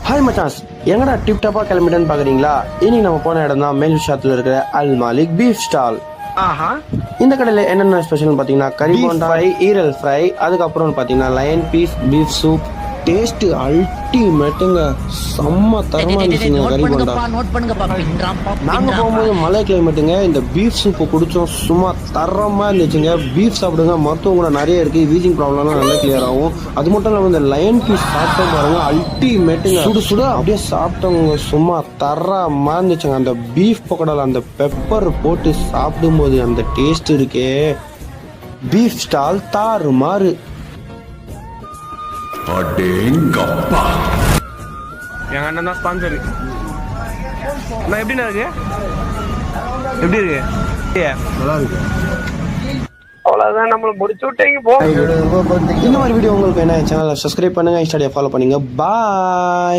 Hi மச்சான்ஸ், எங்கடா tip டாப்பா கிளம்பிட்டேன்னு பாக்குறீங்களா? இன்னைக்கு நம்ம போன இடம் தான் மேல் ஷாத்துல இருக்கிற அல் மாலிக் பீஃப் ஸ்டால். இந்த கடையில என்னென்ன ஸ்பெஷல் பாத்தீங்கன்னா கறி போண்டா ஃப்ரை, ஈரல் ஃப்ரை, அதுக்கப்புறம் பாத்தீங்கன்னா லயன் பீஸ் பீஃப் சூப். டேஸ்ட் அல்டிமேட்டுங்க, செம்ம தரமா இருந்துச்சுங்க கறி போண்டா. நாங்க போகும்போது மழை கிளைமேட்டுங்க, இந்த பீஃப் சூப்பு குடிச்சோம், சும்மா தரமா இருந்துச்சுங்க. பீஃப் சாப்பிடுங்க, மருத்துவம் கூட நிறைய இருக்கு, வீசிங் ப்ராப்ளம்லாம் நல்லா கிளியர் ஆகும். அது மட்டும் இல்லாமல் இந்த லயன் பீஸ் சாப்பிட்டோம் பாருங்க, அல்டிமேட்டுங்க, சுடு சுட அப்படியே சாப்பிட்டவங்க சும்மா தரமா இருந்துச்சுங்க. அந்த பீஃப் பக்கோடால அந்த பெப்பர் போட்டு சாப்பிடும்போது அந்த டேஸ்ட் இருக்கே, பீஃப் ஸ்டால் தாறுமாறு. எங்க அண்ணன் தான் ஸ்பான்சர். நான் எப்படிண்ணா இருக்கு? எப்படி இருக்கு? நல்லா இருக்கு. அவ்வளவுதான், நம்மள முடிச்சு விட்டீங்க போ. இந்த மாதிரி வீடியோ உங்களுக்கு என்ன சேனலை சப்ஸ்கிரைப் பண்ணுங்க, இன்ஸ்டால ஃபாலோ பண்ணுங்க. பாய்.